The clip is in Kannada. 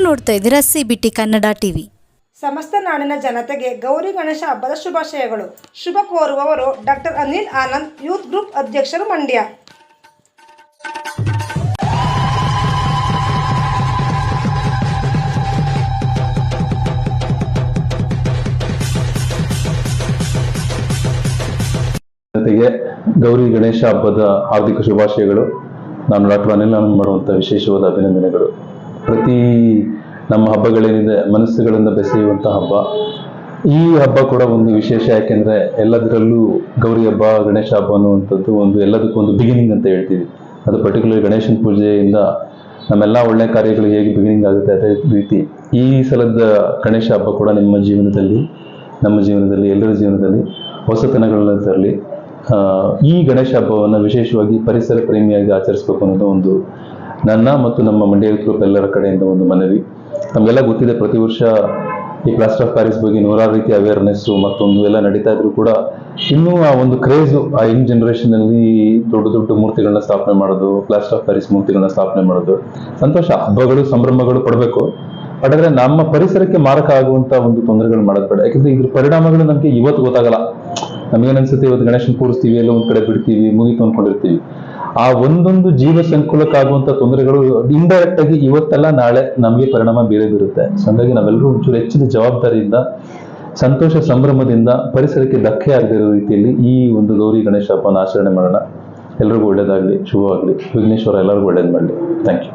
ನೋಡ್ತಾ ಇದ್ದೀರಾ CBT ಕನ್ನಡ ಟಿವಿ. ಸಮಸ್ತ ನಾಡಿನ ಜನತೆಗೆ ಗೌರಿ ಗಣೇಶ ಹಬ್ಬದ ಶುಭಾಶಯಗಳು. ಶುಭ ಕೋರುವವರು doctor Anil Anand, youth group ಅಧ್ಯಕ್ಷರು, ಮಂಡ್ಯ. ಜೊತೆಗೆ ಗೌರಿ ಗಣೇಶ ಹಬ್ಬದ ಹಾರ್ದಿಕ ಶುಭಾಶಯಗಳು. ನಾನು ಡಾಕ್ಟರ್ ಅನಿಲ್ ಆನಂದ್ ಮಾಡುವಂಥ ವಿಶೇಷವಾದ ಅಭಿನಂದನೆಗಳು. ಪ್ರತಿ ನಮ್ಮ ಹಬ್ಬಗಳೇನಿದೆ ಮನಸ್ಸುಗಳನ್ನು ಬೆಸೆಯುವಂಥ ಹಬ್ಬ. ಈ ಹಬ್ಬ ಕೂಡ ಒಂದು ವಿಶೇಷ, ಯಾಕೆಂದರೆ ಎಲ್ಲದರಲ್ಲೂ ಗೌರಿ ಹಬ್ಬ, ಗಣೇಶ ಹಬ್ಬ ಅನ್ನುವಂಥದ್ದು ಎಲ್ಲದಕ್ಕೂ ಒಂದು ಬಿಗಿನಿಂಗ್ ಅಂತ ಹೇಳ್ತೀವಿ. ಅದು ಪರ್ಟಿಕ್ಯುಲರ್ ಗಣೇಶನ ಪೂಜೆಯಿಂದ ನಮ್ಮೆಲ್ಲ ಒಳ್ಳೆ ಕಾರ್ಯಗಳು ಹೇಗೆ ಬಿಗಿನಿಂಗ್ ಆಗುತ್ತೆ, ಅದೇ ರೀತಿ ಈ ಸಲದ ಗಣೇಶ ಹಬ್ಬ ಕೂಡ ನಮ್ಮ ಜೀವನದಲ್ಲಿ, ಎಲ್ಲರ ಜೀವನದಲ್ಲಿ ಹೊಸತನಗಳನ್ನ ತರಲಿ. ಈ ಗಣೇಶ ಹಬ್ಬವನ್ನು ವಿಶೇಷವಾಗಿ ಪರಿಸರ ಪ್ರೇಮಿಯಾಗಿ ಆಚರಿಸಬೇಕು ಅನ್ನೋದು ಒಂದು ನನ್ನ ಮತ್ತು ನಮ್ಮ ಮಂಡ್ಯ ಯೂತ್ ಗ್ರೂಪ್ ಎಲ್ಲರ ಕಡೆಯಿಂದ ಒಂದು ಮನವಿ. ನಮಗೆಲ್ಲ ಗೊತ್ತಿದೆ, ಪ್ರತಿ ವರ್ಷ ಈ ಪ್ಲಾಸ್ಟರ್ ಆಫ್ ಪ್ಯಾರಿಸ್ ಬಗ್ಗೆ ನೂರಾರು ರೀತಿಯ ಅವೇರ್ನೆಸ್ಸು ಮತ್ತೊಂದು ಎಲ್ಲ ನಡೀತಾ ಇದ್ರು ಕೂಡ ಇನ್ನೂ ಆ ಒಂದು ಕ್ರೇಜು ಆ ಯಂಗ್ ಜನರೇಷನ್ ಅಲ್ಲಿ ದೊಡ್ಡ ದೊಡ್ಡ ಮೂರ್ತಿಗಳನ್ನ ಸ್ಥಾಪನೆ ಮಾಡೋದು, ಪ್ಲಾಸ್ಟರ್ ಆಫ್ ಪ್ಯಾರಿಸ್ ಮೂರ್ತಿಗಳನ್ನ ಸ್ಥಾಪನೆ ಮಾಡೋದು ಸಂತೋಷ. ಹಬ್ಬಗಳು ಸಂಭ್ರಮಗಳು ಪಡಬೇಕು, ಆದರೆ ನಮ್ಮ ಪರಿಸರಕ್ಕೆ ಮಾರಕ ಆಗುವಂತ ಒಂದು ತೊಂದರೆಗಳು ಮಾಡೋದು ಬೇಡ. ಯಾಕಂದ್ರೆ ಇದ್ರ ಪರಿಣಾಮಗಳು ನಮಗೆ ಇವತ್ತು ಗೊತ್ತಾಗಲ್ಲ. ನಮಗೇನನ್ಸುತ್ತೆ, ಇವತ್ತು ಗಣೇಶನ್ ಕೂರಿಸ್ತೀವಿ, ಎಲ್ಲ ಒಂದ್ ಕಡೆ ಬಿಡ್ತೀವಿ, ಮುಗಿತು ಅನ್ಕೊಂಡಿರ್ತೀವಿ. ಆ ಒಂದೊಂದು ಜೀವ ಸಂಕುಲಕ್ಕಾಗುವಂತ ತೊಂದರೆಗಳು ಇಂಡೈರೆಕ್ಟ್ ಆಗಿ ಇವತ್ತೆಲ್ಲ ನಾಳೆ ನಮಗೆ ಪರಿಣಾಮ ಬೀರುತ್ತೆ. ಸೊ ಹಾಗಾಗಿ ನಾವೆಲ್ಲರೂ ಒಂಚೂರು ಹೆಚ್ಚಿನ ಜವಾಬ್ದಾರಿಯಿಂದ, ಸಂತೋಷ ಸಂಭ್ರಮದಿಂದ, ಪರಿಸರಕ್ಕೆ ಧಕ್ಕೆ ಆಗದಿರೋ ರೀತಿಯಲ್ಲಿ ಈ ಒಂದು ಗೌರಿ ಗಣೇಶ ಹಬ್ಬನ ಆಚರಣೆ ಮಾಡೋಣ. ಎಲ್ರಿಗೂ ಒಳ್ಳೇದಾಗ್ಲಿ, ಶುಭವಾಗ್ಲಿ. ವಿಘ್ನೇಶ್ವರ ಎಲ್ಲರಿಗೂ ಒಳ್ಳೇದು ಮಾಡಲಿ. Thank you.